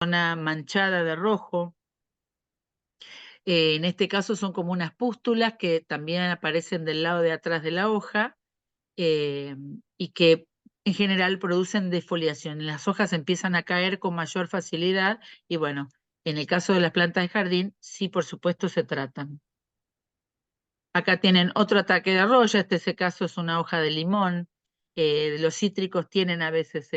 zona manchada de rojo. En este caso son como unas pústulas que también aparecen del lado de atrás de la hoja y que en general producen defoliación. Las hojas empiezan a caer con mayor facilidad y bueno, en el caso de las plantas de jardín, sí, por supuesto, se tratan. Acá tienen otro ataque de roya, ese caso es una hoja de limón. Los cítricos tienen a veces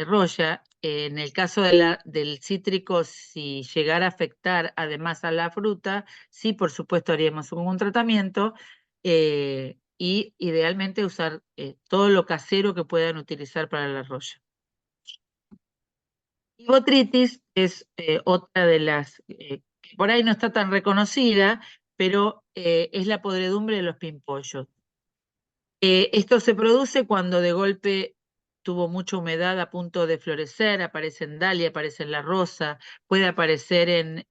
roya. En el caso del cítrico, si llegara a afectar además a la fruta, sí, por supuesto, haríamos un tratamiento y idealmente usar todo lo casero que puedan utilizar para la roya. Y botritis es otra de las que por ahí no está tan reconocida, pero es la podredumbre de los pimpollos. Esto se produce cuando de golpe tuvo mucha humedad a punto de florecer, aparece en dalia, aparece en la rosa, puede aparecer en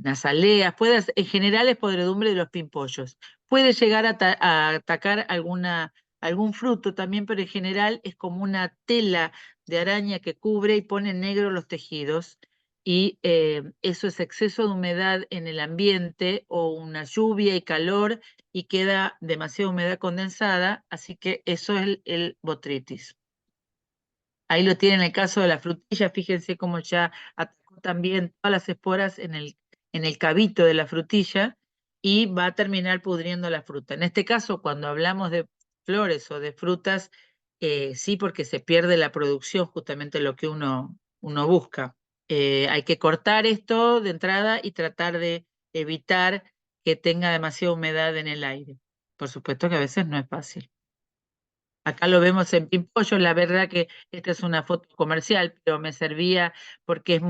azaleas, en general es podredumbre de los pimpollos. Puede llegar a atacar algún fruto también, pero en general es como una tela de araña que cubre y pone en negro los tejidos. Y eso es exceso de humedad en el ambiente o una lluvia y calor y queda demasiada humedad condensada, así que eso es el botritis. Ahí lo tienen en el caso de la frutilla, fíjense cómo ya atacó también todas las esporas en el cabito de la frutilla y va a terminar pudriendo la fruta. En este caso, cuando hablamos de flores o de frutas, sí, porque se pierde la producción, justamente lo que uno busca. Hay que cortar esto de entrada y tratar de evitar que tenga demasiada humedad en el aire. Por supuesto que a veces no es fácil. Acá lo vemos en pimpollo, la verdad que esta es una foto comercial, pero me servía porque es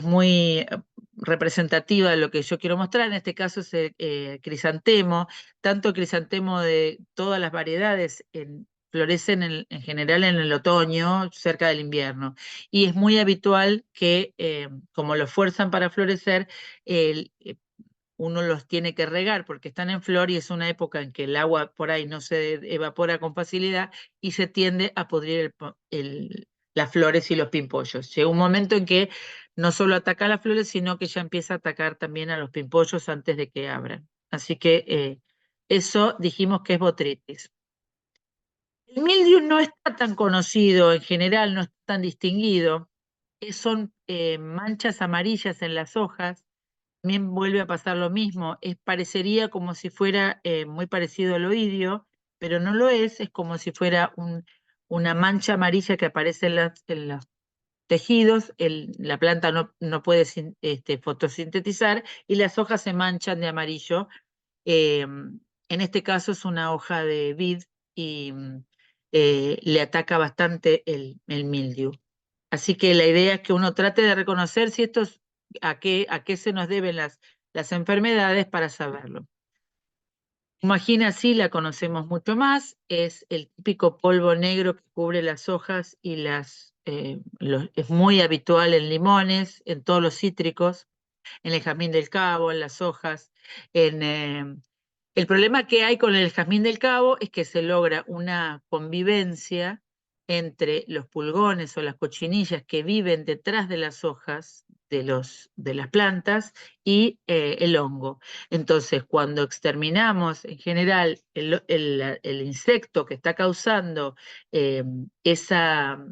muy representativa de lo que yo quiero mostrar. En este caso es el crisantemo, tanto crisantemo de todas las variedades florecen en general en el otoño, cerca del invierno. Y es muy habitual que, como lo fuerzan para florecer, uno los tiene que regar porque están en flor y es una época en que el agua por ahí no se evapora con facilidad y se tiende a podrir las flores y los pimpollos. Llega un momento en que no solo ataca las flores, sino que ya empieza a atacar también a los pimpollos antes de que abran. Así que eso dijimos que es botritis. El mildiu no está tan conocido en general, no está tan distinguido. Son manchas amarillas en las hojas. También vuelve a pasar lo mismo. Parecería como si fuera muy parecido al oidio, pero no lo es como si fuera una mancha amarilla que aparece en los tejidos. La planta no puede fotosintetizar y las hojas se manchan de amarillo. En este caso es una hoja de vid y le ataca bastante el mildiu. Así que la idea es que uno trate de reconocer si a qué se nos deben las enfermedades para saberlo. Imagina, sí, la conocemos mucho más, es el típico polvo negro que cubre las hojas y es muy habitual en limones, en todos los cítricos, en el jazmín del Cabo, en las hojas. El problema que hay con el jazmín del Cabo es que se logra una convivencia entre los pulgones o las cochinillas que viven detrás de las hojas de las plantas y el hongo. Entonces, cuando exterminamos en general el insecto que está causando eh, esa,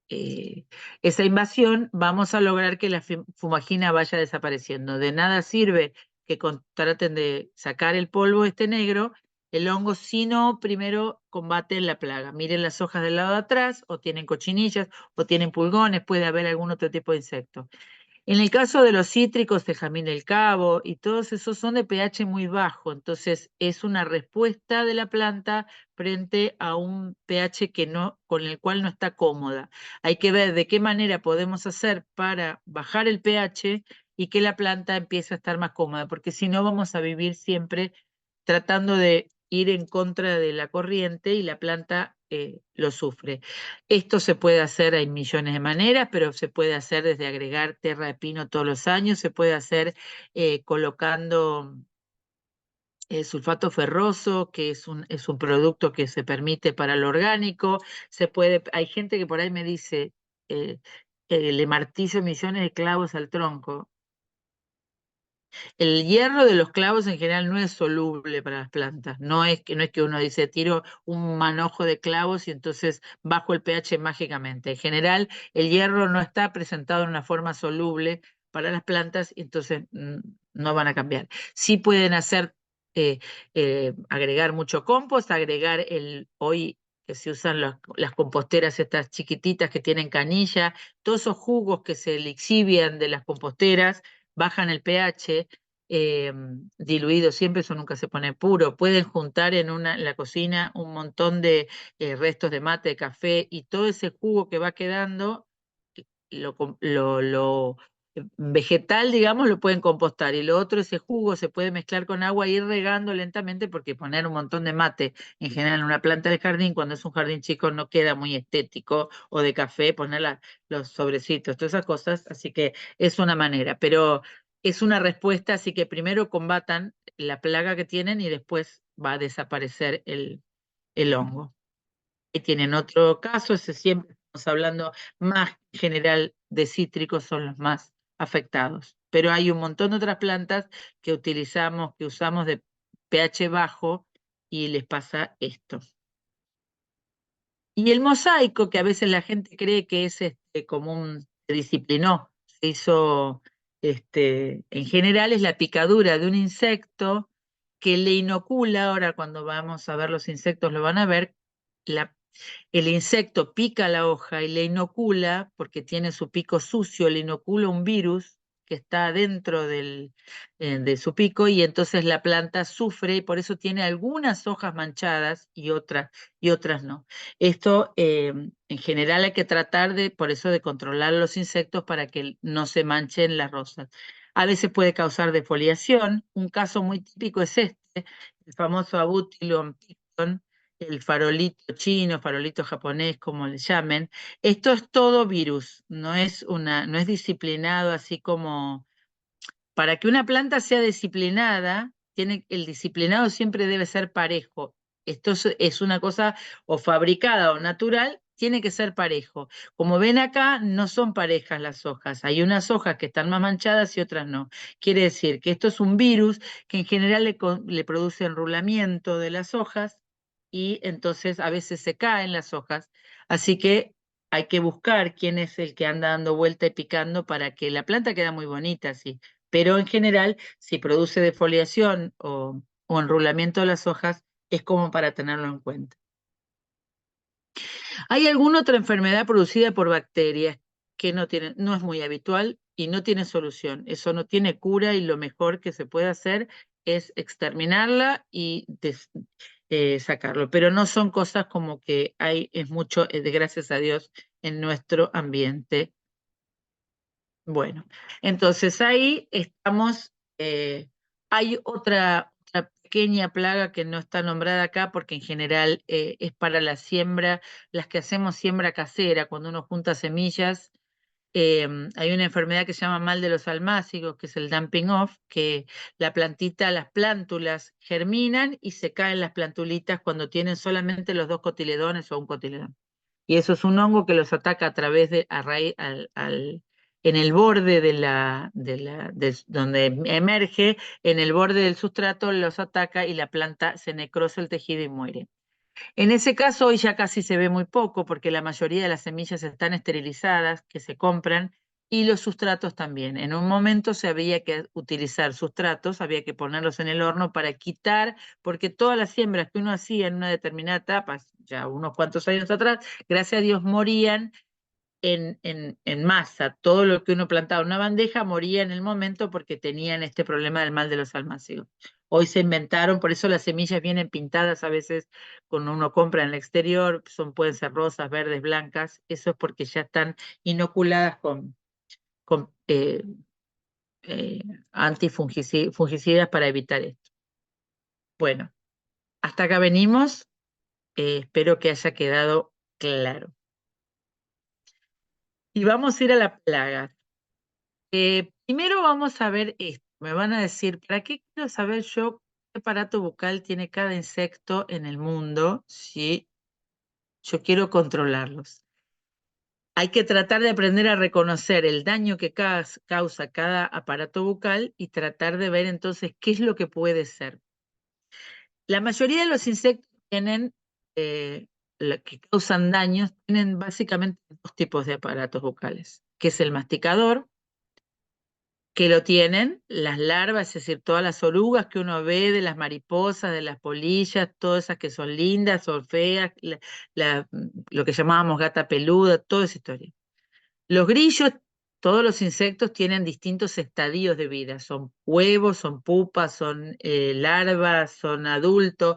esa invasión, vamos a lograr que la fumagina vaya desapareciendo. De nada sirve que traten de sacar el polvo negro, el hongo, si no, primero combaten la plaga. Miren las hojas del lado de atrás, o tienen cochinillas, o tienen pulgones, puede haber algún otro tipo de insecto. En el caso de los cítricos, de jazmín del Cabo y todos esos son de pH muy bajo, entonces es una respuesta de la planta frente a un pH con el cual no está cómoda. Hay que ver de qué manera podemos hacer para bajar el pH y que la planta empiece a estar más cómoda, porque si no vamos a vivir siempre tratando de ir en contra de la corriente y la planta lo sufre. Esto se puede hacer, hay millones de maneras, pero se puede hacer desde agregar tierra de pino todos los años, se puede hacer colocando sulfato ferroso, que es un producto que se permite para lo orgánico. Hay gente que por ahí me dice le martillo millones de clavos al tronco. El hierro de los clavos en general no es soluble para las plantas. No es que uno dice tiro un manojo de clavos y entonces bajo el pH mágicamente. En general, el hierro no está presentado en una forma soluble para las plantas y entonces no van a cambiar. Sí pueden hacer, eh, agregar mucho compost, agregar hoy que se usan las composteras estas chiquititas que tienen canilla, todos esos jugos que se lixivian de las composteras bajan el pH, diluido siempre, eso nunca se pone puro. Pueden juntar en la cocina un montón de restos de mate, de café, y todo ese jugo que va quedando, lo vegetal, digamos, lo pueden compostar. Y lo otro, ese jugo se puede mezclar con agua e ir regando lentamente, porque poner un montón de mate en general en una planta del jardín, cuando es un jardín chico, no queda muy estético, o de café, poner los sobrecitos, todas esas cosas. Así que es una manera, pero es una respuesta, así que primero combatan la plaga que tienen y después va a desaparecer el hongo. Y tienen otro caso, ese siempre estamos hablando más en general de cítricos, son los más afectados. Pero hay un montón de otras plantas que usamos de pH bajo y les pasa esto. Y el mosaico, que a veces la gente cree que es como se disciplinó, se hizo, en general es la picadura de un insecto que le inocula, ahora cuando vamos a ver los insectos lo van a ver, la el insecto pica la hoja y le inocula, porque tiene su pico sucio, le inocula un virus que está dentro de su pico y entonces la planta sufre y por eso tiene algunas hojas manchadas y otras no. Esto en general hay que tratar por eso de controlar los insectos para que no se manchen las rosas. A veces puede causar defoliación. Un caso muy típico es el famoso Abutilon picton, el farolito chino, farolito japonés, como le llamen. Esto es todo virus, no es disciplinado así como para que una planta sea disciplinada, el disciplinado siempre debe ser parejo. Esto es una cosa o fabricada o natural, tiene que ser parejo. Como ven acá, no son parejas las hojas. Hay unas hojas que están más manchadas y otras no. Quiere decir que esto es un virus que en general le produce enrulamiento de las hojas y entonces a veces se caen las hojas. Así que hay que buscar quién es el que anda dando vuelta y picando para que la planta quede muy bonita así, pero en general, si produce defoliación o enrulamiento de las hojas, es como para tenerlo en cuenta. ¿Hay alguna otra enfermedad producida por bacterias que no es muy habitual y no tiene solución? Eso no tiene cura y lo mejor que se puede hacer es exterminarla y sacarlo. Pero no son cosas como que es mucho, gracias a Dios, en nuestro ambiente. Bueno, entonces ahí estamos. Hay otra pequeña plaga que no está nombrada acá porque en general es para la siembra, las que hacemos siembra casera, cuando uno junta semillas. Hay una enfermedad que se llama mal de los almácigos, que es el dumping off, que la plantita, las plántulas germinan y se caen las plantulitas cuando tienen solamente los dos cotiledones o un cotiledón. Y eso es un hongo que los ataca a través de, a raíz, en el borde donde emerge, en el borde del sustrato los ataca y la planta se necrosa el tejido y muere. En ese caso hoy ya casi se ve muy poco porque la mayoría de las semillas están esterilizadas, que se compran, y los sustratos también. En un momento se había que utilizar sustratos, había que ponerlos en el horno para quitar, porque todas las siembras que uno hacía en una determinada etapa, ya unos cuantos años atrás, gracias a Dios morían en masa. Todo lo que uno plantaba en una bandeja moría en el momento porque tenían este problema del mal de los almácigos. Hoy se inventaron, por eso las semillas vienen pintadas a veces cuando uno compra en el exterior, pueden ser rosas, verdes, blancas, eso es porque ya están inoculadas con eh, fungicidas para evitar esto. Bueno, hasta acá venimos, espero que haya quedado claro. Y vamos a ir a la plaga. Primero vamos a ver esto. Me van a decir, ¿para qué quiero saber yo qué aparato bucal tiene cada insecto en el mundo si yo quiero controlarlos? Hay que tratar de aprender a reconocer el daño que causa cada aparato bucal y tratar de ver entonces qué es lo que puede ser. La mayoría de los insectos tienen, que causan daños, tienen básicamente dos tipos de aparatos bucales, que es el masticador, que lo tienen las larvas, es decir, todas las orugas que uno ve de las mariposas, de las polillas, todas esas que son lindas o feas, lo que llamábamos gata peluda, toda esa historia. Los grillos, todos los insectos tienen distintos estadios de vida, son huevos, son pupas, son larvas, son adultos,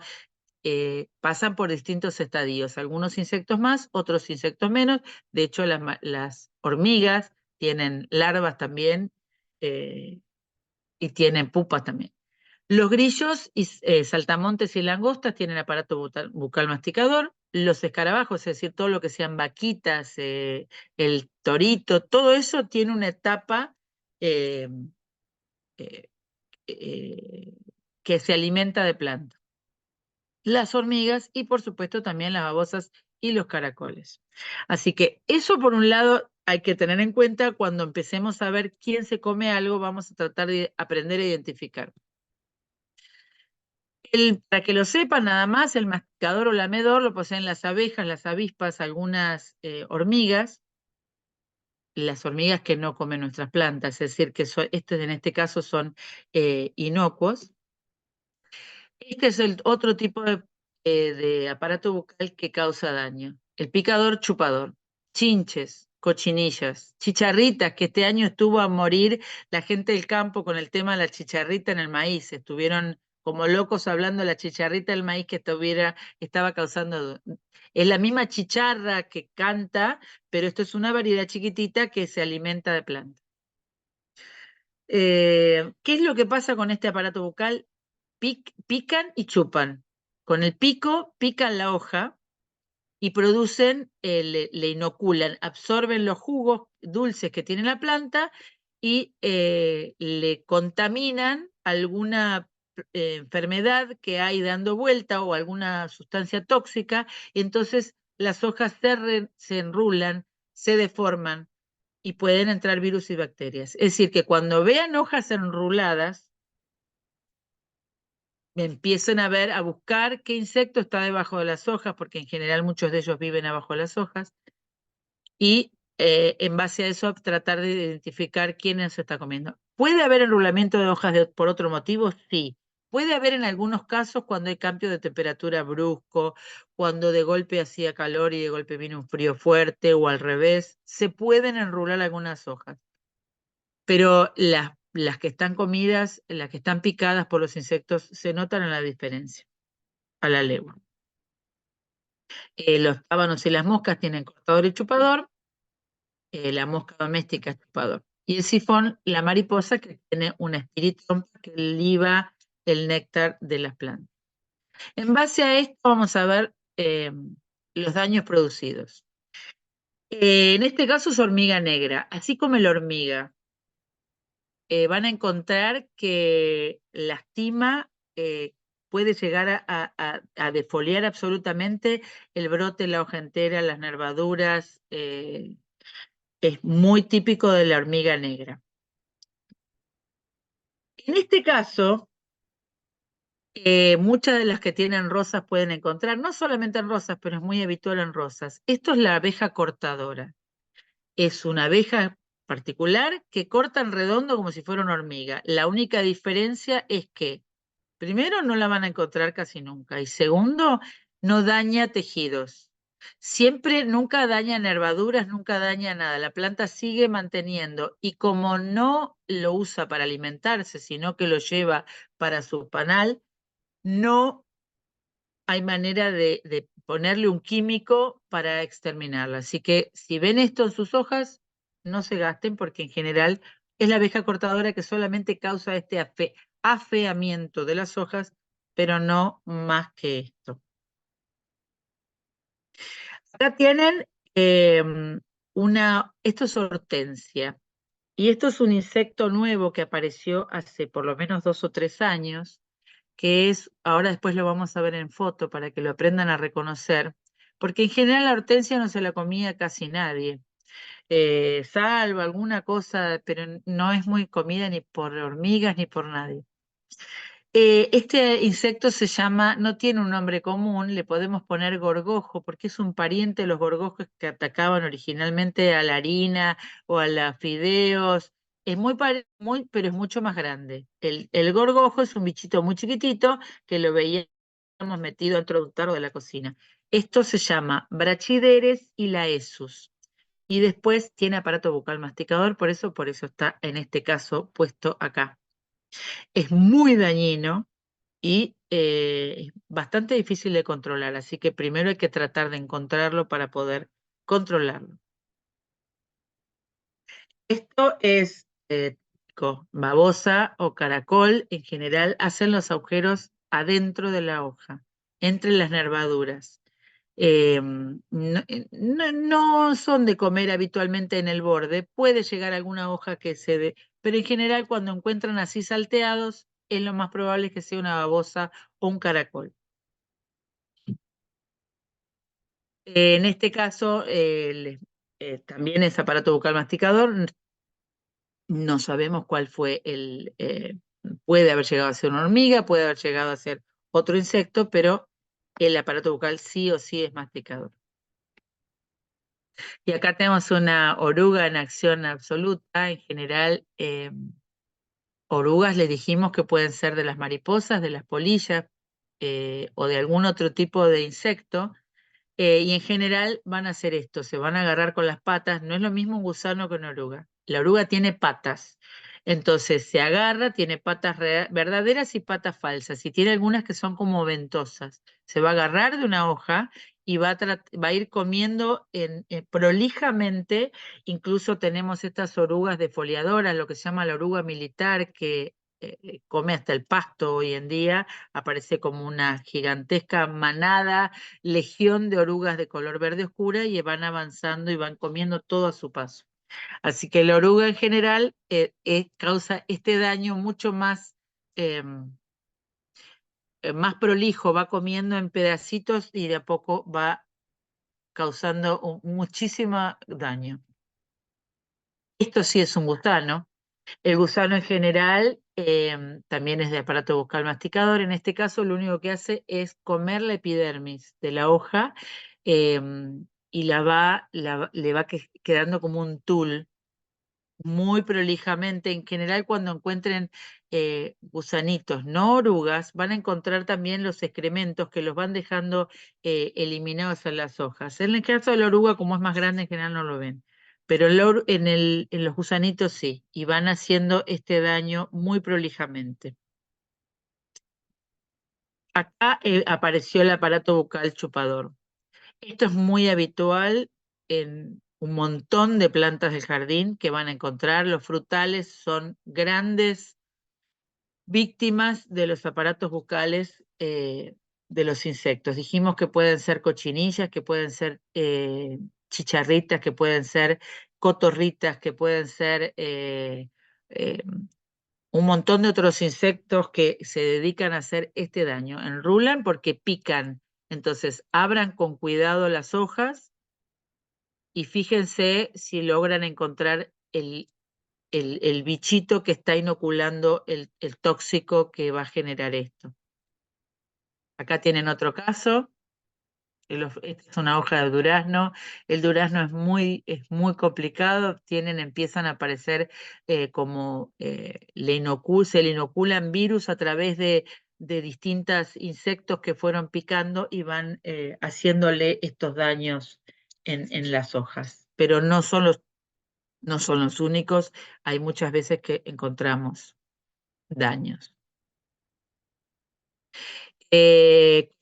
pasan por distintos estadios, algunos insectos más, otros insectos menos. De hecho, las hormigas tienen larvas también, eh, y tienen pupas también. Los grillos, y, saltamontes y langostas tienen aparato bucal masticador. Los escarabajos, es decir, todo lo que sean vaquitas, el torito, todo eso tiene una etapa eh, eh, eh, que se alimenta de plantas. Las hormigas y por supuesto también las babosas y los caracoles. Así que eso por un lado hay que tener en cuenta cuando empecemos a ver quién se come algo, vamos a tratar de aprender a identificar. Para que lo sepan nada más, el masticador o lamedor lo poseen las abejas, las avispas, algunas hormigas, las hormigas que no comen nuestras plantas, es decir, que en este caso son inocuos. Este es el otro tipo de aparato bucal que causa daño. El picador chupador, chinches, cochinillas, chicharritas, que este año estuvo a morir la gente del campo con el tema de la chicharrita en el maíz. Estuvieron como locos hablando de la chicharrita del maíz que estaba causando. Es la misma chicharra que canta, pero esto es una variedad chiquitita que se alimenta de plantas. ¿Qué es lo que pasa con este aparato bucal? Pican y chupan. Con el pico pican la hoja y producen, le inoculan, absorben los jugos dulces que tiene la planta y le contaminan alguna enfermedad que hay dando vuelta o alguna sustancia tóxica, y entonces las hojas se enrulan, se deforman y pueden entrar virus y bacterias. Es decir, que cuando vean hojas enruladas, empiecen a ver, a buscar qué insecto está debajo de las hojas, porque en general muchos de ellos viven abajo de las hojas, y en base a eso tratar de identificar quién se está comiendo. ¿Puede haber enrulamiento de hojas por otro motivo? Sí. Puede haber en algunos casos cuando hay cambio de temperatura brusco, cuando de golpe hacía calor y de golpe viene un frío fuerte o al revés, se pueden enrular algunas hojas. Pero las que están comidas, las que están picadas por los insectos, se notan en la diferencia, a la legua. Los tábanos y las moscas tienen cortador y chupador, la mosca doméstica es chupador. Y el sifón, la mariposa, que tiene una espiritrompa que liba el néctar de las plantas. En base a esto vamos a ver los daños producidos. En este caso es hormiga negra, así como la hormiga. Van a encontrar que lastima, puede llegar a defoliar absolutamente el brote, la hoja entera, las nervaduras. Es muy típico de la hormiga negra. En este caso, muchas de las que tienen rosas pueden encontrar, no solamente en rosas, pero es muy habitual en rosas. Esto es la abeja cortadora. Es una abeja particular que corta en redondo como si fuera una hormiga. La única diferencia es que, primero, no la van a encontrar casi nunca. Y segundo, no daña tejidos. Siempre, nunca daña nervaduras, nunca daña nada. La planta sigue manteniendo. Y como no lo usa para alimentarse, sino que lo lleva para su panal, no hay manera de ponerle un químico para exterminarla. Así que si ven esto en sus hojas, no se gasten porque en general es la abeja cortadora que solamente causa este afeamiento de las hojas, pero no más que esto. Acá tienen esto es hortensia, y esto es un insecto nuevo que apareció hace por lo menos 2 o 3 años, que es, ahora después lo vamos a ver en foto para que lo aprendan a reconocer, porque en general la hortensia no se la comía casi nadie. salvo alguna cosa, pero no es muy comida ni por hormigas ni por nadie. Este insecto se llama, no tiene un nombre común, le podemos poner gorgojo porque es un pariente de los gorgojos que atacaban originalmente a la harina o a los fideos. Es pero es mucho más grande. El gorgojo es un bichito muy chiquitito que lo veíamos metido dentro de un tarro de la cocina. Esto se llama Brachyderes hilaesus. Y después tiene aparato bucal masticador, por eso está en este caso puesto acá. Es muy dañino y es bastante difícil de controlar, así que primero hay que tratar de encontrarlo para poder controlarlo. Esto es babosa o caracol, en general hacen los agujeros adentro de la hoja, entre las nervaduras. No son de comer habitualmente en el borde, puede llegar alguna hoja que se dé, pero en general cuando encuentran así salteados, es lo más probable que sea una babosa o un caracol. En este caso, también es aparato bucal masticador. No sabemos cuál fue puede haber llegado a ser una hormiga, puede haber llegado a ser otro insecto, pero el aparato bucal sí o sí es masticador. Y acá tenemos una oruga en acción absoluta. En general, orugas le dijimos que pueden ser de las mariposas, de las polillas o de algún otro tipo de insecto. Y en general van a hacer esto, se van a agarrar con las patas, no es lo mismo un gusano que una oruga. La oruga tiene patas, entonces se agarra, tiene patas verdaderas y patas falsas, y tiene algunas que son como ventosas. Se va a agarrar de una hoja y va a ir comiendo prolijamente. Incluso tenemos estas orugas defoliadoras, lo que se llama la oruga militar, que come hasta el pasto hoy en día, aparece como una gigantesca manada, legión de orugas de color verde oscura y van avanzando y van comiendo todo a su paso. Así que la oruga en general causa este daño mucho más prolijo, va comiendo en pedacitos y de a poco va causando muchísimo daño. Esto sí es un gusano. El gusano en general también es de aparato bucal masticador. En este caso, lo único que hace es comer la epidermis de la hoja y le va quedando como un tul muy prolijamente. En general, cuando encuentren gusanitos, no orugas, van a encontrar también los excrementos que los van dejando eliminados en las hojas. En el caso de la oruga, como es más grande, en general no lo ven. Pero en los gusanitos sí, y van haciendo este daño muy prolijamente. Acá apareció el aparato bucal chupador. Esto es muy habitual en un montón de plantas del jardín que van a encontrar. Los frutales son grandes víctimas de los aparatos bucales de los insectos. Dijimos que pueden ser cochinillas, que pueden ser chicharritas, que pueden ser cotorritas, que pueden ser eh, un montón de otros insectos que se dedican a hacer este daño. Enrulan porque pican. Entonces, abran con cuidado las hojas y fíjense si logran encontrar el bichito que está inoculando el tóxico que va a generar esto. Acá tienen otro caso. Esta es una hoja de durazno. El durazno es muy complicado. Empiezan a aparecer como se le inoculan virus a través de distintos insectos que fueron picando y van haciéndole estos daños en las hojas. Pero no son los únicos. Hay muchas veces que encontramos daños.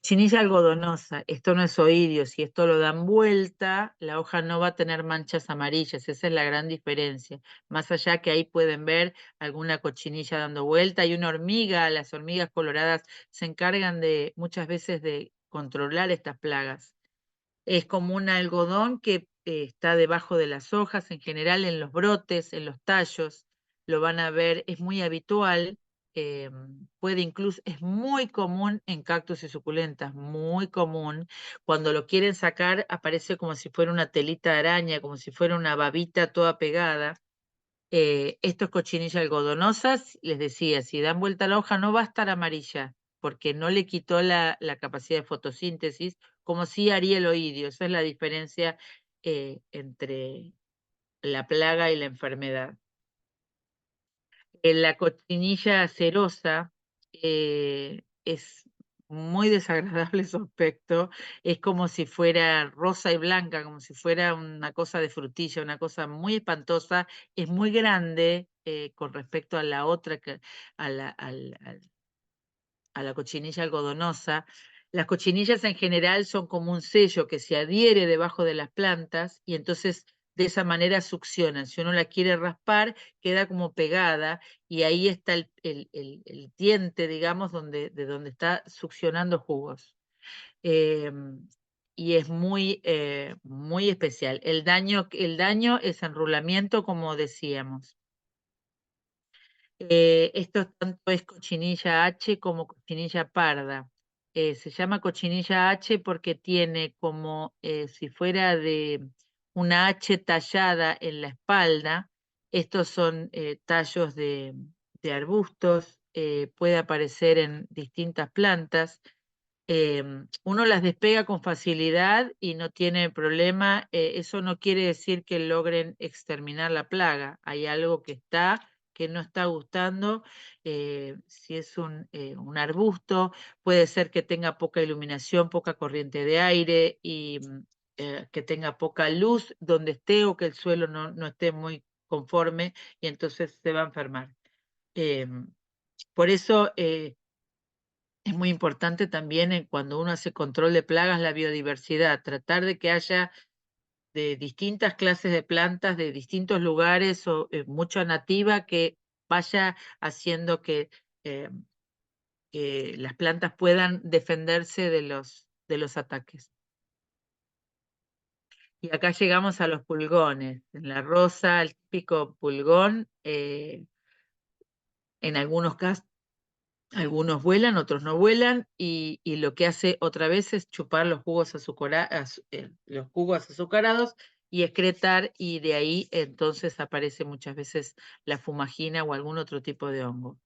Chinilla algodonosa, esto no es oidio, si esto lo dan vuelta, la hoja no va a tener manchas amarillas, esa es la gran diferencia. Más allá que ahí pueden ver alguna cochinilla dando vuelta, hay una hormiga, las hormigas coloradas se encargan muchas veces de controlar estas plagas. Es como un algodón que está debajo de las hojas, en general en los brotes, en los tallos, lo van a ver, es muy habitual. puede incluso, es muy común en cactus y suculentas, muy común. Cuando lo quieren sacar aparece como si fuera una telita de araña, como si fuera una babita toda pegada. Esto es cochinilla algodonosa, les decía, si dan vuelta a la hoja no va a estar amarilla, porque no le quitó la capacidad de fotosíntesis, como sí haría el oidio. Esa es la diferencia entre la plaga y la enfermedad. La cochinilla cerosa es muy desagradable su aspecto, es como si fuera rosa y blanca, como si fuera una cosa de frutilla, una cosa muy espantosa, es muy grande con respecto a la otra, a a la cochinilla algodonosa. Las cochinillas en general son como un sello que se adhiere debajo de las plantas y entonces de esa manera succionan. Si uno la quiere raspar, queda como pegada y ahí está el diente, digamos, de donde está succionando jugos. Eh, y es muy especial. El daño es enrulamiento, como decíamos. Esto tanto es cochinilla H como cochinilla parda. Se llama cochinilla H porque tiene como si fuera de una H tallada en la espalda. Estos son tallos de arbustos, puede aparecer en distintas plantas. Uno las despega con facilidad y no tiene problema. Eso no quiere decir que logren exterminar la plaga. Hay algo que no está gustando. Si es un arbusto, puede ser que tenga poca iluminación, poca corriente de aire y que tenga poca luz donde esté o que el suelo no esté muy conforme y entonces se va a enfermar. Por eso es muy importante también cuando uno hace control de plagas la biodiversidad, tratar de que haya de distintas clases de plantas, de distintos lugares o mucha nativa que vaya haciendo eh, que las plantas puedan defenderse de los ataques. Y acá llegamos a los pulgones. En la rosa, el típico pulgón, en algunos casos algunos vuelan, otros no vuelan, y lo que hace otra vez es chupar los jugos, los jugos azucarados y excretar, y de ahí entonces aparece muchas veces la fumagina o algún otro tipo de hongo.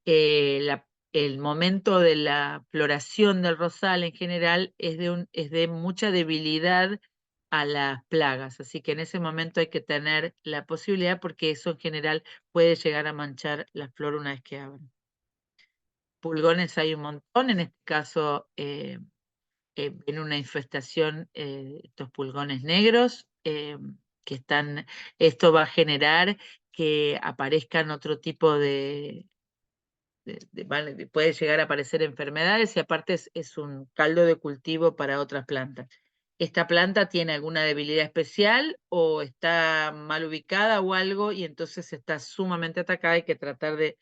El momento de la floración del rosal en general es de mucha debilidad a las plagas, así que en ese momento hay que tener la posibilidad porque eso en general puede llegar a manchar la flor una vez que abren. Pulgones hay un montón, en este caso en una infestación, estos pulgones negros, que esto va a generar que aparezcan otro tipo puede llegar a aparecer enfermedades y aparte es un caldo de cultivo para otras plantas. ¿Esta planta tiene alguna debilidad especial o está mal ubicada o algo y entonces está sumamente atacada? Hay que tratar de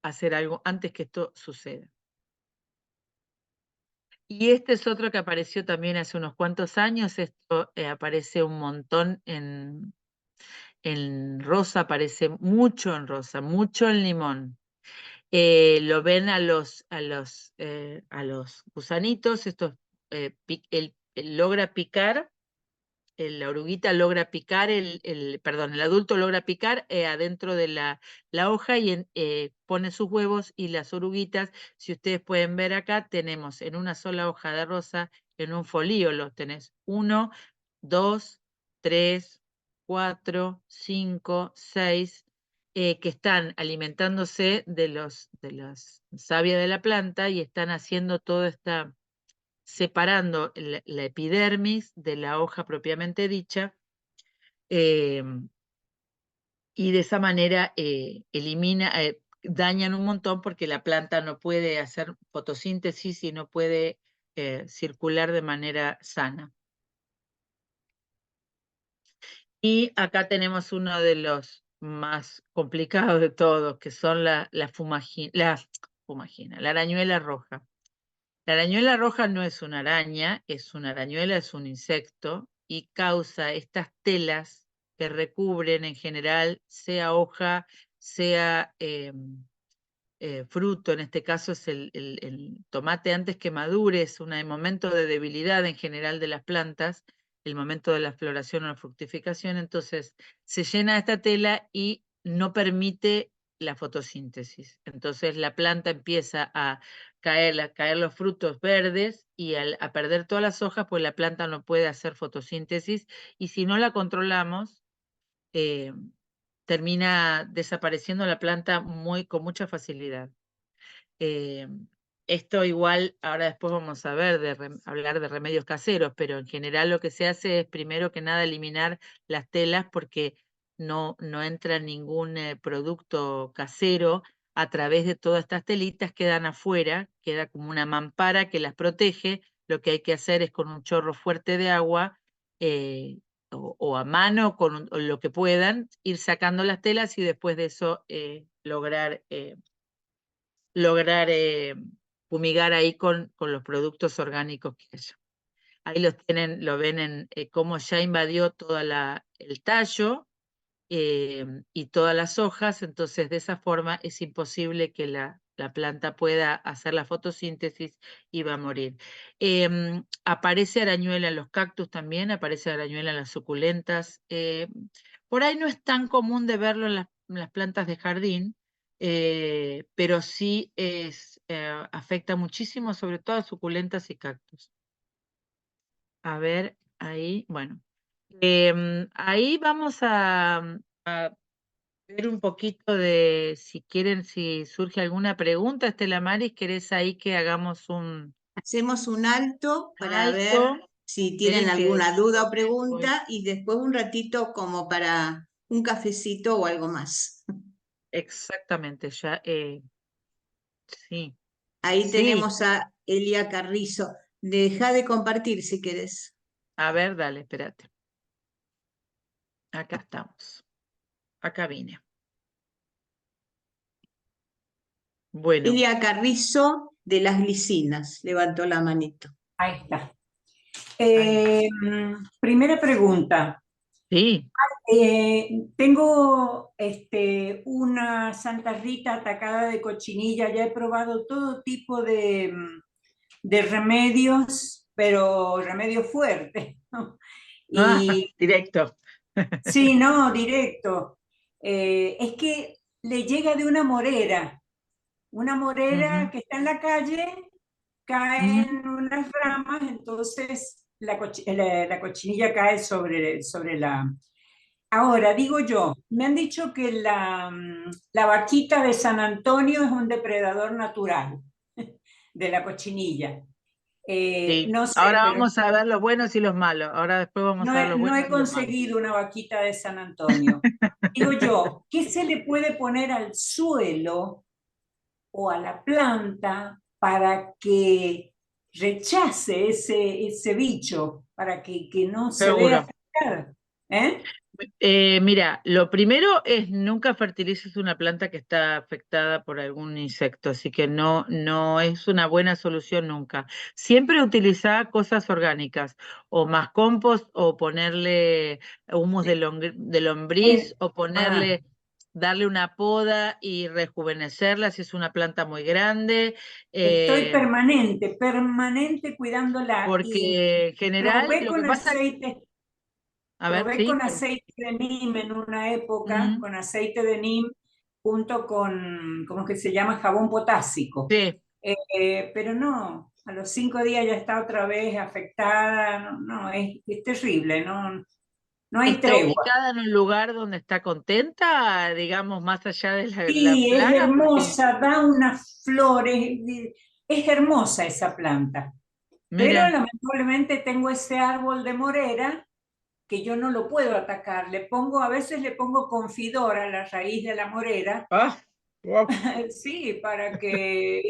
hacer algo antes que esto suceda. Y este es otro que apareció también hace unos cuantos años. Esto aparece un montón en rosa, aparece mucho en rosa, mucho en limón. Lo ven a los gusanitos, él logra picar, la oruguita logra picar, perdón, el adulto logra picar adentro de la hoja y pone sus huevos y las oruguitas, si ustedes pueden ver acá, tenemos en una sola hoja de rosa, en un folío los tenés 1, 2, 3, 4, 5, 6, que están alimentándose de las savia de la planta y están haciendo toda esta separando la epidermis de la hoja propiamente dicha, eh, y de esa manera dañan un montón porque la planta no puede hacer fotosíntesis y no puede circular de manera sana. Y acá tenemos uno de los más complicados de todos, que son la arañuela roja. La arañuela roja no es una araña, es una arañuela, es un insecto y causa estas telas que recubren en general, sea hoja, sea fruto, en este caso es el tomate antes que madure, es un momento de debilidad en general de las plantas, el momento de la floración o la fructificación, entonces se llena esta tela y no permite la fotosíntesis. Entonces la planta empieza a caer los frutos verdes y a perder todas las hojas, pues la planta no puede hacer fotosíntesis y si no la controlamos, eh, termina desapareciendo la planta con mucha facilidad. Eh, Esto igual, ahora después vamos a ver, hablar de remedios caseros, pero en general lo que se hace es primero que nada eliminar las telas porque no entra ningún producto casero a través de todas estas telitas, quedan afuera, queda como una mampara que las protege. Lo que hay que hacer es con un chorro fuerte de agua eh, o a mano, o lo que puedan, ir sacando las telas y después de eso lograr fumigar ahí con los productos orgánicos que haya. Ahí los tienen, lo ven en cómo ya invadió toda el tallo y todas las hojas, entonces de esa forma es imposible que la planta pueda hacer la fotosíntesis y va a morir. Aparece arañuela en los cactus también, aparece arañuela en las suculentas. Por ahí no es tan común de verlo en las plantas de jardín, pero sí afecta muchísimo, sobre todo a suculentas y cactus. A ver, ahí, bueno. Ahí vamos a ver un poquito de, si quieren, si surge alguna pregunta, Estela Maris, ¿querés ahí que hagamos un Hacemos un alto para ver alto? si tienen Esperen que alguna duda o voy. pregunta y después un ratito como para un cafecito o algo más. Exactamente, ya, sí, Ahí sí, tenemos a Elia Carrizo. Deja de compartir si querés. a ver, dale, espérate. Acá estamos, acá vine. Bueno, Elia Carrizo de las glicinas. Levantó la manito. Ahí está. ahí. Primera pregunta. Sí, Tengo una Santa Rita atacada de cochinilla. Ya he probado todo tipo de remedios, pero remedios fuertes, ¿no? Y directo. sí, no, directo. Es que le llega de una morera Ujú, que está en la calle, ujú, caen unas ramas, entonces la cochinilla cae sobre la... Ahora, digo yo, me han dicho que la vaquita de San Antonio es un depredador natural de la cochinilla. sí. No sé, Ahora pero vamos a ver los buenos y los malos. Ahora después vamos a ver los no buenos he y los malos. conseguido una vaquita de San Antonio. Digo yo, ¿qué se le puede poner al suelo o a la planta para que rechace ese bicho, para que no se vea Seguro. afectada? ¿Eh? Mira, lo primero es nunca fertilices una planta que está afectada por algún insecto, así que no es una buena solución nunca. Siempre utiliza cosas orgánicas, o más compost, o ponerle humus de lombriz, En- o ah, darle una poda y rejuvenecerla si es una planta muy grande, estoy eh, permanente cuidándola y porque en general probé lo que con pasa, aceite, a ver, probé sí, con aceite de neem en una época, mm, con aceite de neem junto con, ¿cómo es que se llama? Jabón potásico. sí. Pero no, a los 5 días ya está otra vez afectada, no, no, es terrible, no hay ¿Está tregua. ubicada en un lugar donde está contenta, digamos, más allá de la Sí, es plaga? Porque, hermosa, da unas flores, es hermosa esa planta, pero mira, lamentablemente tengo ese árbol de morera que yo no lo puedo atacar, a veces le pongo confidor a la raíz de la morera, ah, wow, sí,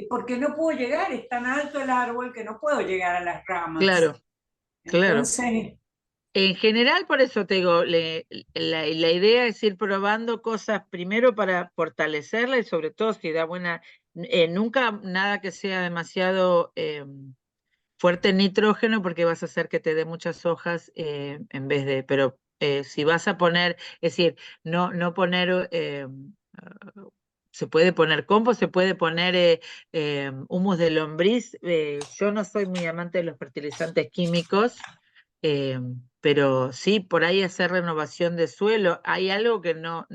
porque no puedo llegar, es tan alto el árbol que no puedo llegar a las ramas. claro, claro. Entonces, En general, por eso te digo, la idea es ir probando cosas primero para fortalecerla y sobre todo si da buena, nunca nada que sea demasiado fuerte en nitrógeno porque vas a hacer que te dé muchas hojas pero si vas a poner, es decir, no poner se puede poner compost, se puede poner humus de lombriz. Yo no soy muy amante de los fertilizantes químicos, pero sí, por ahí hacer renovación de suelo. Hay algo que no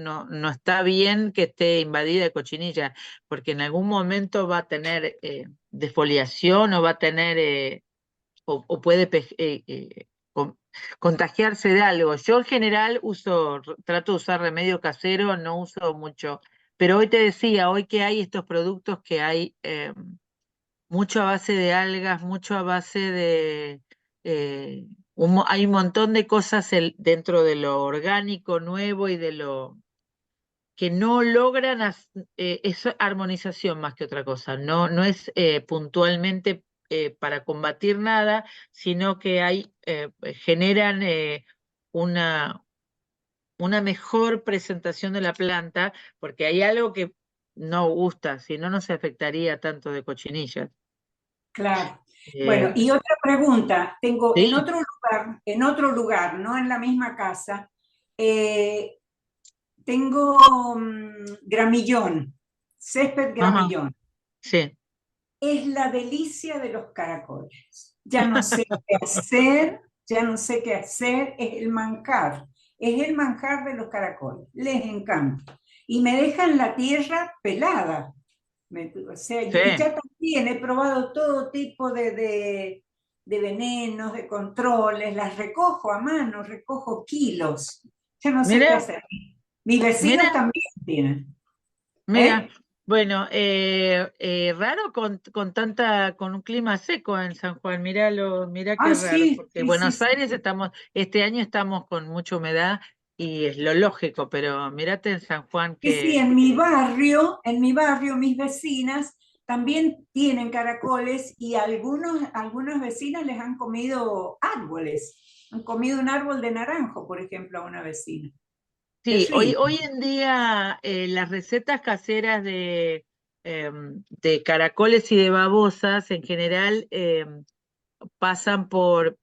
está bien que esté invadida de cochinilla, porque en algún momento va a tener defoliación o va a tener, o puede contagiarse de algo. Yo en general trato de usar remedio casero, no uso mucho. Pero hoy te decía, hoy que hay estos productos que hay mucho a base de algas, mucho a base de... hay un montón de cosas dentro de lo orgánico nuevo y de lo que no logran, es armonización más que otra cosa, no es puntualmente para combatir nada, sino que generan una, una mejor presentación de la planta, porque hay algo que no gusta, si no, no se afectaría tanto de cochinillas. Claro. Bueno, y otra pregunta, tengo Sí, en otro lugar, no en la misma casa, eh, tengo gramillón, césped ajá, gramillón. sí. Es la delicia de los caracoles. Ya no sé qué hacer, ya no sé qué hacer, es el manjar de los caracoles, les encanta. Y me dejan la tierra pelada. O sea, Sí. y ya también he probado todo tipo de venenos, de controles, las recojo a mano, recojo kilos. Ya no sé qué Mira, hacer. Mis vecinos mira, también tienen. mira. ¿Eh? Bueno, raro con un clima seco en San Juan. Mira qué Ah, raro, sí, porque sí, sí, Buenos sí. Aires este año estamos con mucha humedad y es lo lógico, pero mirate en San Juan Sí, sí, que en mi barrio, mis vecinas también tienen caracoles y algunas vecinas les han comido árboles. Han comido un árbol de naranjo, por ejemplo, a una vecina. sí, Terrible. hoy en día las recetas caseras de caracoles y de babosas en general pasan por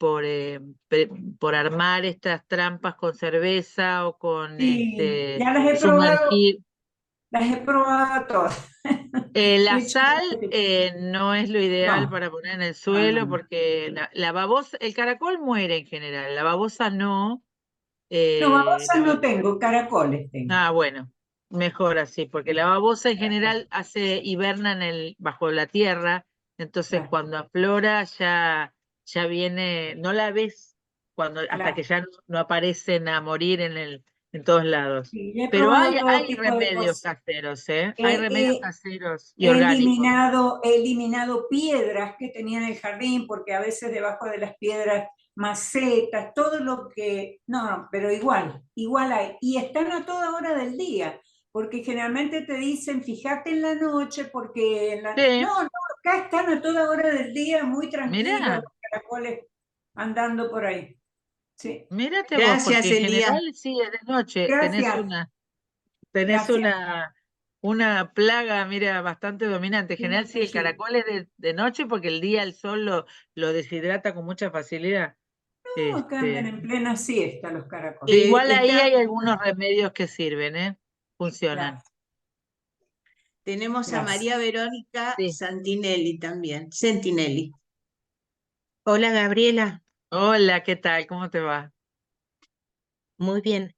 armar estas trampas con cerveza o con Sí, ya sumergir. las he probado todas. He La hecho sal todo tipo. no es lo ideal No, para poner en el no, no, suelo no. porque la babosa, el caracol muere en general, la babosa no. No, eh, babosas la- no tengo, caracoles tengo. bueno, mejor así, porque la babosa en general hiberna bajo la tierra, entonces Claro, cuando aflora ya viene, no la ves hasta que claro. ya no aparecen a morir en todos lados. Sí, he Pero probado todo hay tipo de remedios cosas. caseros, ¿eh? Hay Eh, remedios eh, caseros y orgánicos. He eliminado piedras que tenía en el jardín, porque a veces debajo de las piedras, macetas, todo lo que... No, no, pero igual hay. Y están a toda hora del día, porque generalmente te dicen, fíjate en la noche, porque Sí, No, no, acá están a toda hora del día, muy tranquilos, mirá, los caracoles andando por ahí. Sí, mírate vos, porque Gracias, en Elías. general sí, es de noche, gracias, tenés gracias. una plaga, mira, bastante dominante. En general, Sí, sí, sí, el sí. caracol es de noche porque el día el sol lo deshidrata con mucha facilidad. No, acá andan Este, en plena siesta los caracoles. igual ahí Está, hay algunos remedios que sirven, ¿eh? Funcionan. Gracias, tenemos a gracias. María Verónica Sí. Santinelli también. Sentinelli. Hola, Gabriela. Hola, ¿qué tal? ¿Cómo te va? Muy bien.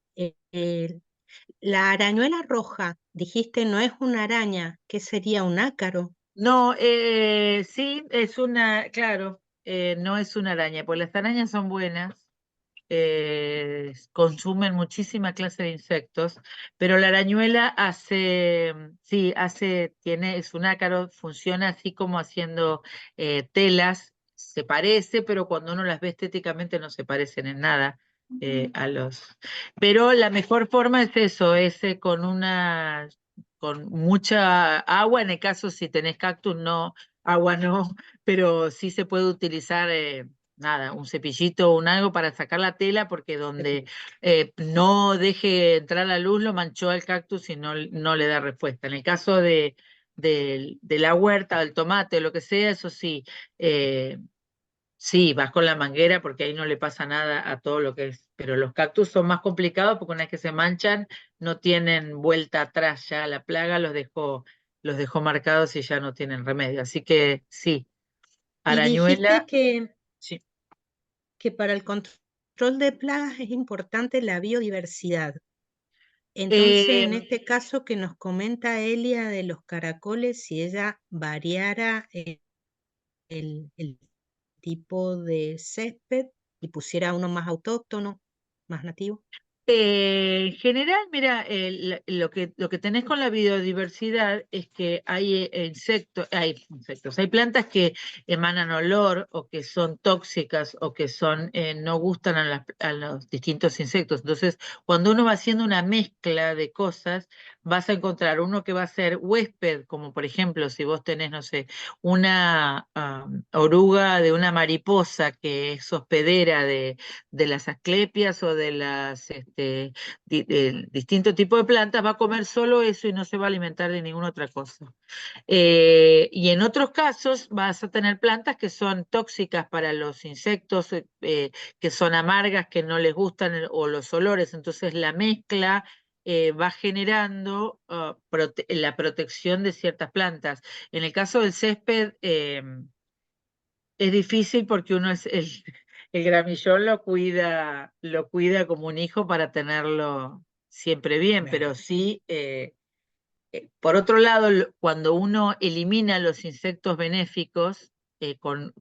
La arañuela roja, dijiste, no es una araña, ¿qué sería un ácaro? No, sí, claro, no es una araña, pues las arañas son buenas. Consumen muchísima clase de insectos, pero la arañuela sí, es un ácaro, funciona así como haciendo telas, se parece, pero cuando uno las ve estéticamente no se parecen en nada a los. Pero la mejor forma es eso, con mucha agua, en el caso si tenés cactus, no, agua no, pero sí se puede utilizar. Nada, un cepillito o un algo para sacar la tela, porque donde no deje entrar la luz lo manchó al cactus y no le da respuesta. En el caso de la huerta, del tomate, lo que sea, eso sí, sí, vas con la manguera porque ahí no le pasa nada a todo lo que es pero los cactus son más complicados porque una vez que se manchan no tienen vuelta atrás ya, la plaga los dejó marcados y ya no tienen remedio. Así que sí, Y dijiste arañuela, sí. que para el control de plagas es importante la biodiversidad. Entonces, en este caso que nos comenta Elia de los caracoles, si ella variara el tipo de césped y pusiera uno más autóctono, más nativo. En general, mira, lo que tenés con la biodiversidad es que hay hay plantas que emanan olor o que son tóxicas o que no gustan a los distintos insectos. Entonces, cuando uno va haciendo una mezcla de cosas, vas a encontrar uno que va a ser huésped, como por ejemplo, si vos tenés, no sé, una oruga de una mariposa que es hospedera de las asclepias o de las distintos tipos de plantas, va a comer solo eso y no se va a alimentar de ninguna otra cosa. Y en otros casos vas a tener plantas que son tóxicas para los insectos, que son amargas, que no les gustan o los olores, entonces la mezcla va generando la protección de ciertas plantas. En el caso del césped, es difícil porque uno el gramillón lo cuida como un hijo para tenerlo siempre bien, Claro. pero sí, por otro lado, cuando uno elimina los insectos benéficos con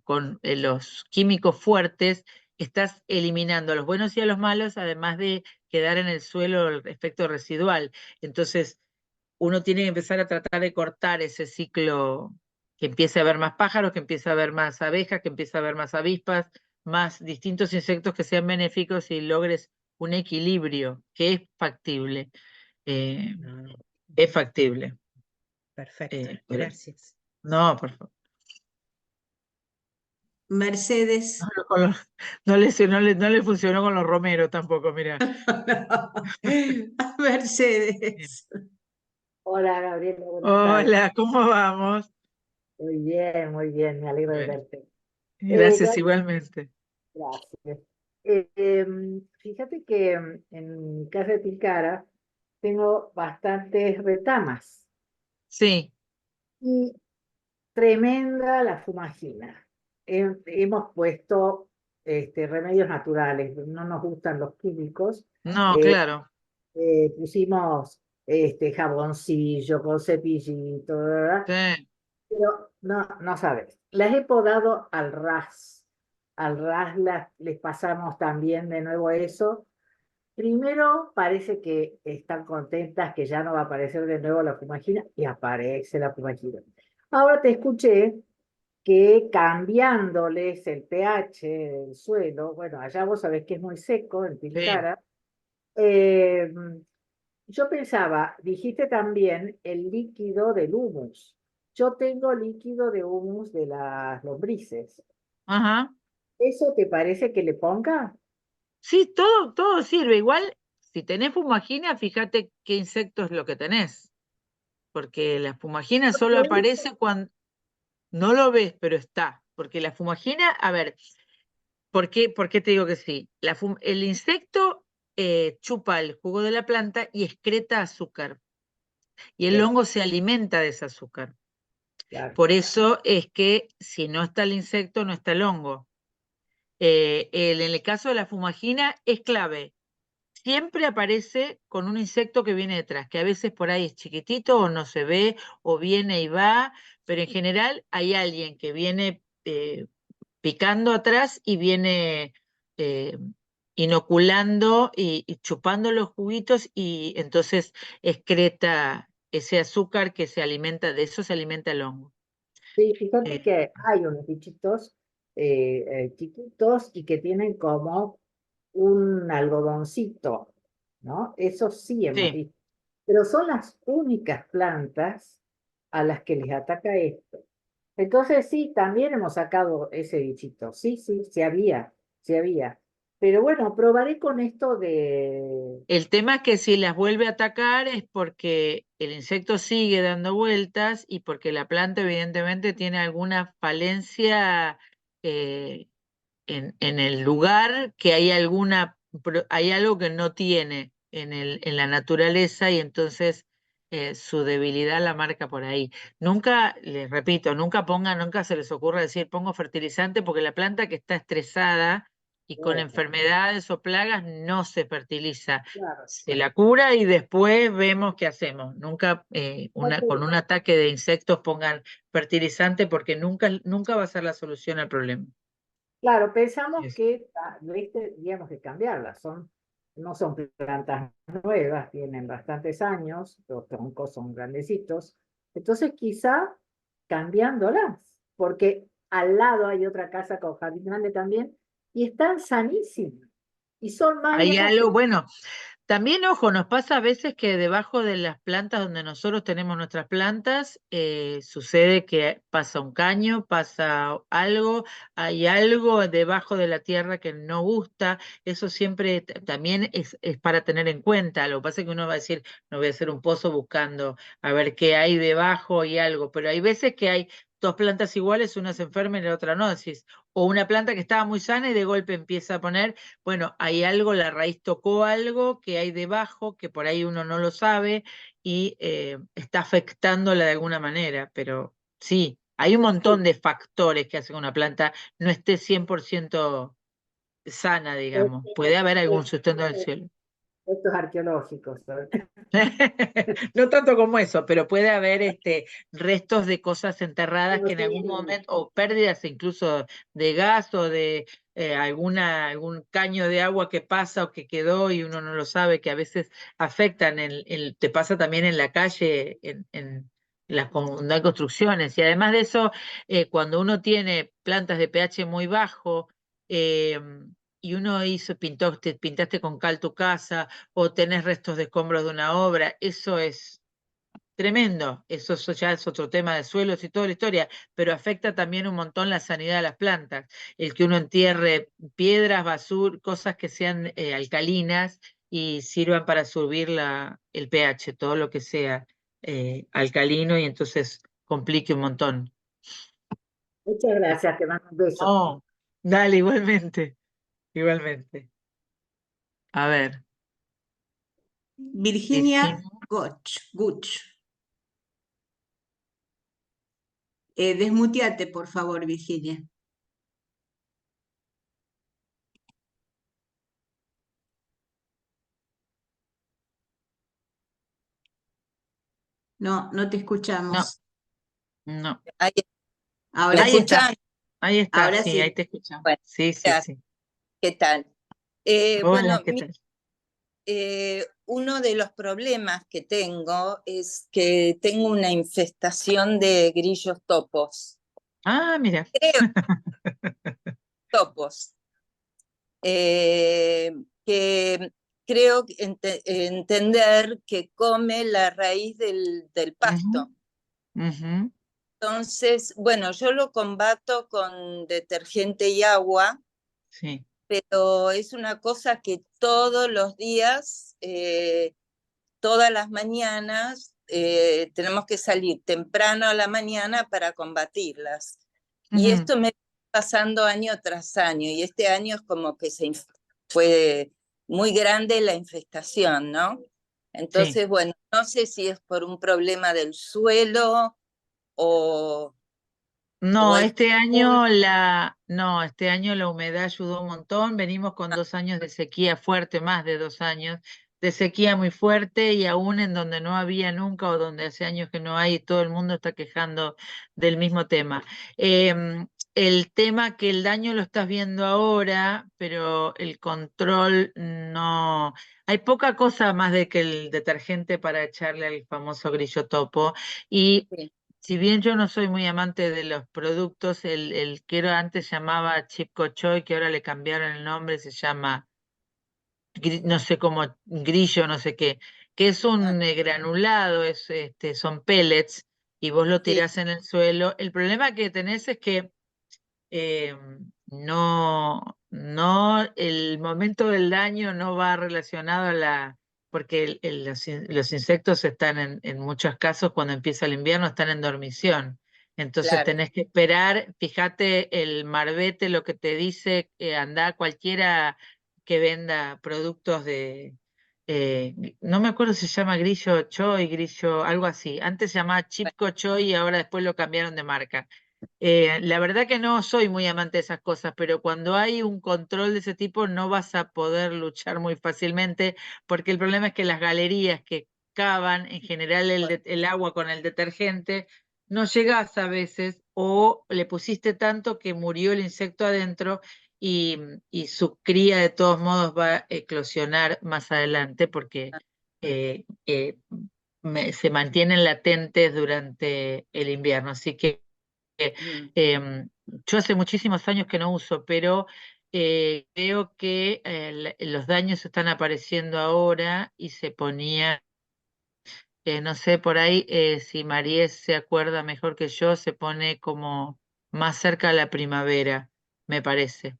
los químicos fuertes, estás eliminando a los buenos y a los malos, además de quedar en el suelo el efecto residual. Entonces, uno tiene que empezar a tratar de cortar ese ciclo, que empiece a haber más pájaros, que empiece a haber más abejas, que empiece a haber más avispas, más distintos insectos que sean benéficos y logres un equilibrio que es factible. Eh, No, es factible. perfecto, Pero gracias. no, por favor. Mercedes. No le funcionó con los romeros tampoco, mira. Mercedes. Hola Gabriela, buenas tardes. Hola, ¿cómo vamos? Muy bien, me alegro de Bueno, verte. gracias Gabriela, igualmente. gracias. Fíjate que en mi casa de Tilcara tengo bastantes retamas Sí, y tremenda la fumagina. Hemos puesto remedios naturales, no nos gustan los químicos. no, Eh, claro. Pusimos jaboncillo con cepillito, ¿verdad? Sí, Pero no sabes. Las he podado al ras. Al ras les pasamos también de nuevo eso. Primero parece que están contentas que ya no va a aparecer de nuevo la fumagina y aparece la fumagina. Ahora te escuché que cambiándoles el pH del suelo, bueno, allá vos sabés que es muy seco en sí. Tilcara, yo pensaba, dijiste también el líquido del humus. Yo tengo líquido de humus de las lombrices. Ajá. ¿Eso te parece que le ponga? Sí, todo sirve. Igual, si tenés fumagina, fíjate qué insecto es lo que tenés. Porque la fumagina solo aparece cuando no lo ves, pero está. Porque la fumagina, a ver, por qué te digo que sí? El insecto chupa el jugo de la planta y excreta azúcar. Y el Sí, hongo se alimenta de ese azúcar. claro. Por eso es que si no está el insecto, no está el hongo. En el caso de la fumagina es clave. Siempre aparece con un insecto que viene detrás, que a veces por ahí es chiquitito o no se ve, o viene y va, pero en general hay alguien que viene picando atrás y viene eh, inoculando y chupando los juguitos y entonces excreta ese azúcar que se alimenta, de eso se alimenta el hongo. Sí, fíjate Eh, que hay unos bichitos chiquitos y que tienen como un algodoncito, ¿no? Eso sí hemos sí. visto. Pero son las únicas plantas a las que les ataca esto. Entonces sí, también hemos sacado ese bichito. Sí, sí había, sí había. Pero bueno, probaré con esto de... El tema es que si las vuelve a atacar es porque el insecto sigue dando vueltas y porque la planta evidentemente tiene alguna falencia eh, en el lugar, que hay alguna hay algo que no tiene en la naturaleza y entonces su debilidad la marca por ahí. Nunca, les repito, nunca se les ocurra decir pongo fertilizante porque la planta que está estresada y con enfermedades o plagas no se fertiliza. Claro. Se la cura y después vemos qué hacemos. Nunca con un ataque de insectos pongan fertilizante porque nunca va a ser la solución al problema. Claro, pensamos Es- que, digamos que cambiarlas, no son plantas nuevas, tienen bastantes años, los troncos son grandecitos, entonces quizá cambiándolas, porque al lado hay otra casa con jardín grande también, y están sanísimas, y son más Hay grandes. algo, bueno, también, ojo, nos pasa a veces que debajo de las plantas donde nosotros tenemos nuestras plantas, sucede que pasa un caño, pasa algo, hay algo debajo de la tierra que no gusta, eso siempre también es para tener en cuenta. Lo que pasa es que uno va a decir, no voy a hacer un pozo buscando a ver qué hay debajo y algo, pero hay veces que hay dos plantas iguales, una se enferma y la otra no, decís, o una planta que estaba muy sana y de golpe empieza a poner, bueno, hay algo, la raíz tocó algo que hay debajo, que por ahí uno no lo sabe y está afectándola de alguna manera, pero sí, hay un montón de factores que hacen que una planta no esté 100% sana, digamos. Puede haber algún sustento del suelo. Estos arqueológicos, ¿sabes? No tanto como eso, pero puede haber restos de cosas enterradas que en algún momento, o pérdidas incluso de gas o de algún caño de agua que pasa o que quedó y uno no lo sabe, que a veces afectan, te pasa también en la calle, en cuando hay construcciones. Y además de eso, cuando uno tiene plantas de pH muy bajo, eh, y uno pintaste con cal tu casa, o tenés restos de escombros de una obra, eso es tremendo, eso ya es otro tema de suelos y toda la historia, pero afecta también un montón la sanidad de las plantas, el que uno entierre piedras, basura, cosas que sean alcalinas y sirvan para subir el pH, todo lo que sea alcalino y entonces complique un montón. Muchas gracias, te mando un beso. Oh, dale, igualmente, igualmente. A ver. Virginia Guch. Desmuteate, por favor, Virginia. No, no te escuchamos. No. Ahí, Ahora Ahí sí. está, ahí está, Ahora sí, sí. ahí te escuchamos. bueno, Sí, sí, ya, sí. ¿qué tal? Hola, Bueno, ¿qué tal? uno de los problemas que tengo es que tengo una infestación de grillos topos. Ah, mira. Topos. Que creo entender que come la raíz del pasto. Ujú. Entonces, bueno, yo lo combato con detergente y agua, Sí. pero es una cosa que todos los días, todas las mañanas, tenemos que salir temprano a la mañana para combatirlas. Y Ujú. esto me está pasando año tras año, y este año es como que fue muy grande la infestación, ¿no? Entonces, Sí. bueno, no sé si es por un problema del suelo o No, el este año la humedad ayudó un montón. Venimos con 2 años de sequía fuerte, más de 2 años, de sequía muy fuerte y aún en donde no había nunca o donde hace años que no hay, todo el mundo está quejando del mismo tema. El tema que el daño lo estás viendo ahora, pero el control no. Hay poca cosa más de que el detergente para echarle al famoso grillo topo y sí, si bien yo no soy muy amante de los productos, el que era antes llamaba Chipco Choy, que ahora le cambiaron el nombre, se llama, no sé cómo, grillo, no sé qué, que es un granulado, son pellets, y vos lo sí, tirás en el suelo. El problema que tenés es que eh, no, el momento del daño no va relacionado a porque los insectos están en muchos casos cuando empieza el invierno están en dormición. Entonces claro, tenés que esperar, fíjate el marbete, lo que te dice, anda cualquiera que venda productos no me acuerdo si se llama Grillo Choy, Grillo, algo así. Antes se llamaba Chipco Choy y ahora después lo cambiaron de marca. La verdad que no soy muy amante de esas cosas, pero cuando hay un control de ese tipo no vas a poder luchar muy fácilmente, porque el problema es que las galerías que cavan en general el agua con el detergente, no llegás a veces o le pusiste tanto que murió el insecto adentro y su cría de todos modos va a eclosionar más adelante porque se mantienen latentes durante el invierno. Así que yo hace muchísimos años que no uso, pero creo que los daños están apareciendo ahora y se ponía, no sé, por ahí, si María se acuerda mejor que yo, se pone como más cerca a la primavera, me parece.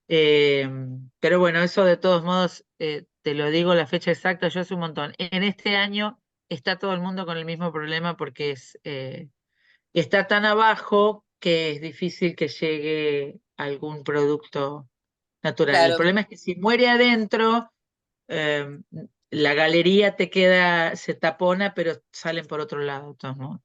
Pero bueno, eso de todos modos, te lo digo la fecha exacta, yo hace un montón. En este año está todo el mundo con el mismo problema porque está tan abajo que es difícil que llegue algún producto natural. El Claro, problema es que si muere adentro, eh, la galería se tapona, pero salen por otro lado, de todos modos.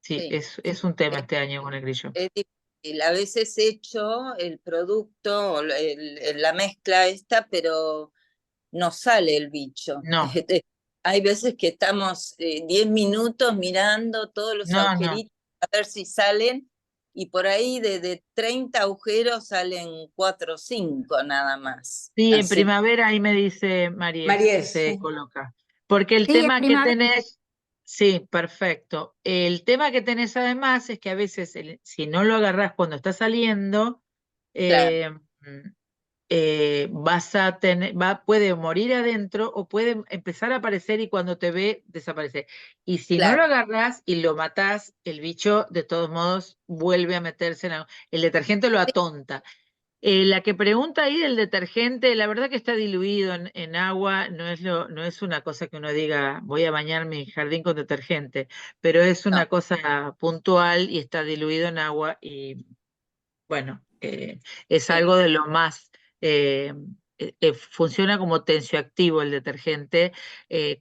Sí, sí. es un tema este año con el grillo. Es difícil. A veces hecho el producto, o la mezcla esta, pero no sale el bicho. No, Hay veces que estamos 10 minutos mirando todos los no. agujeritos a ver si salen, y por ahí de 30 agujeros salen 4 o 5 nada más. Sí, en Así, primavera ahí me dice Maries que Maries, se coloca. Porque el Sí, en tema que primavera. tenés, sí, perfecto. El tema que tenés además es que a veces si no lo agarrás cuando está saliendo, claro, eh, vas a tener, puede morir adentro o puede empezar a aparecer y cuando te ve desaparecer. Y si no lo claro, agarrás y lo matás, el bicho de todos modos vuelve a meterse el detergente lo atonta. La que pregunta ahí del detergente, la verdad que está diluido en agua, no es una cosa que uno diga voy a bañar mi jardín con detergente, pero es no, una cosa puntual y está diluido en agua y bueno, es sí, algo de lo más, funciona como tensioactivo el detergente.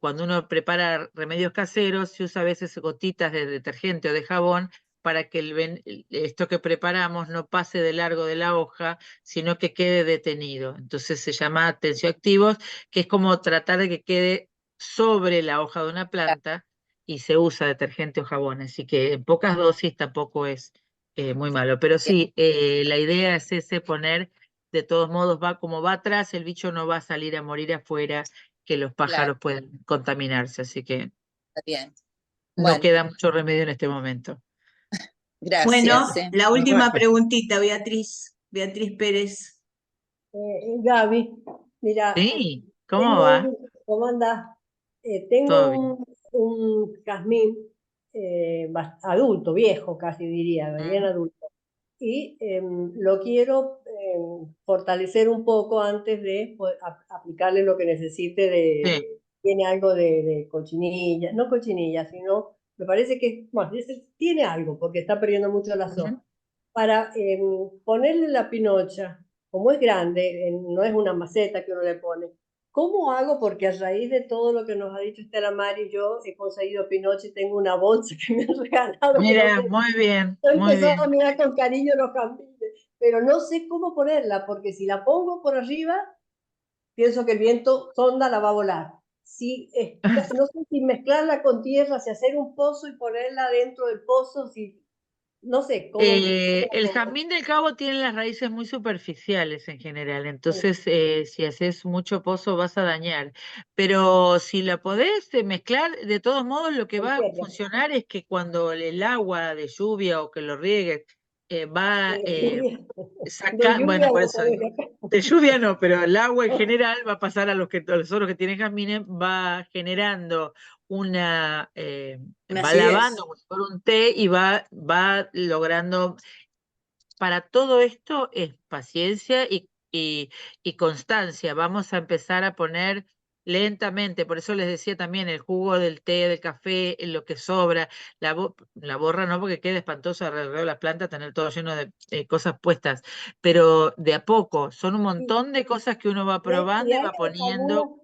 Cuando uno prepara remedios caseros, se usa a veces gotitas de detergente o de jabón para que esto que preparamos no pase de largo de la hoja, sino que quede detenido. Entonces se llama tensioactivos, que es como tratar de que quede sobre la hoja de una planta y se usa detergente o jabón. Así que en pocas dosis tampoco es muy malo, pero sí, la idea es poner, de todos modos, va como va atrás, el bicho no va a salir a morir afuera, que los claro, pájaros pueden contaminarse, así que está bien. no Bueno, queda mucho remedio en este momento. bueno, gracias. la última Bueno, preguntita, Beatriz Pérez. Gaby, mira, sí, ¿cómo tengo va? ¿cómo andás? Tengo Todo bien. un jazmín adulto, viejo casi diría, bien ¿Mm? adulto. Y lo quiero fortalecer un poco antes de aplicarle lo que necesite Sí. tiene algo de cochinilla, no cochinilla, sino, me parece que, bueno, tiene algo, porque está perdiendo mucho las Ujú. hojas. Para ponerle la pinocha, como es grande, no es una maceta que uno le pone. ¿Cómo hago? Porque a raíz de todo lo que nos ha dicho Estela Mari, yo he conseguido pinocha y tengo una bolsa que me han regalado, que no Mira, sé, muy bien, he muy empezado a bien. mirar con cariño los campines, pero no sé cómo ponerla, porque si la pongo por arriba, pienso que el viento sonda la va a volar. Si no sé si mezclarla con tierra, si hacer un pozo y ponerla dentro del pozo, si no sé cómo. El jazmín del cabo tiene las raíces muy superficiales en general, Sí, entonces si haces mucho pozo vas a dañar, pero si la podés mezclar, de todos modos lo que con va a tierra. funcionar es que cuando el agua de lluvia o que lo riegues va De lluvia, de sacar, bueno, lluvia por no eso digo, de lluvia no, pero el agua en general va a pasar a los otros que tienen jazmines, va generando Una va acidez. lavando como si fuera un té y va logrando. Para todo esto es paciencia y constancia. Vamos a empezar a poner lentamente. Por eso les decía también el jugo del té, del café, lo que sobra, la borra no, porque queda espantoso alrededor de la planta tener todo lleno de cosas puestas, pero de a poco, son un montón de cosas que uno va probando y va poniendo.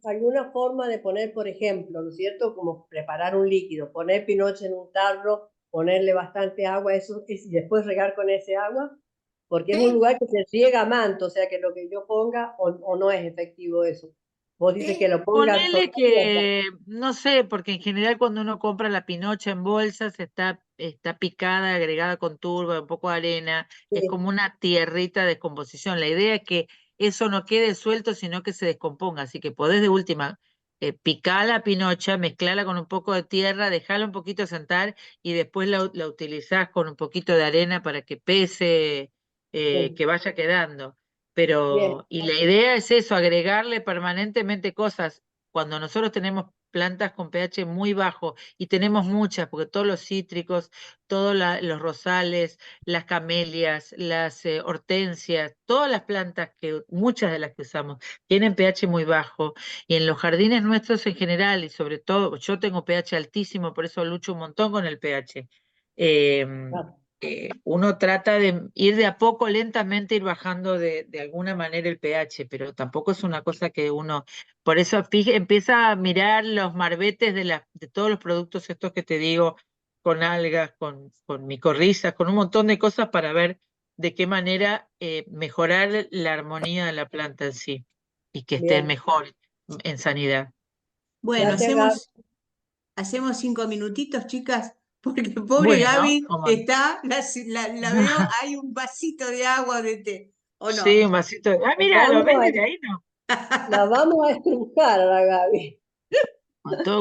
Alguna forma de poner, por ejemplo, ¿no es cierto? Como preparar un líquido, poner pinoche en un tarro, ponerle bastante agua, eso, y después regar con ese agua, porque es un lugar que se riega a manto, o sea que lo que yo ponga o no es efectivo eso. Vos dices que lo pongas Ponele que, no sé, porque en general cuando uno compra la pinocha en bolsas está picada, agregada con turba, un poco de arena, es como una tierrita de descomposición. La idea es que eso no quede suelto, sino que se descomponga. Así que podés de última picar la pinocha, mezclarla con un poco de tierra, dejarla un poquito sentar y después la utilizás con un poquito de arena para que pese, que vaya quedando. Bien. Y la idea es eso, agregarle permanentemente cosas. Cuando nosotros tenemos plantas con pH muy bajo y tenemos muchas, porque todos los cítricos, todos los rosales, las camelias, las hortensias, todas las plantas muchas de las que usamos, tienen pH muy bajo. Y en los jardines nuestros en general, y sobre todo, yo tengo pH altísimo, por eso lucho un montón con el pH. Uno trata de ir de a poco, lentamente, ir bajando de alguna manera el pH, pero tampoco es una cosa que uno, por eso empieza a mirar los marbetes de todos los productos estos que te digo, con algas, con micorrizas, con un montón de cosas para ver de qué manera mejorar la armonía de la planta en sí y que esté Bien. mejor en sanidad. Bueno, Gracias, Gaby. hacemos 5 minutitos, chicas, porque pobre Bueno, Gaby como- está, la veo, hay un vasito de agua de té, ¿o sí, no? un vasito de... Ah, mira, lo Vamos ves a, desde ahí, ¿no? la vamos a estrujar a la Gaby. Con todo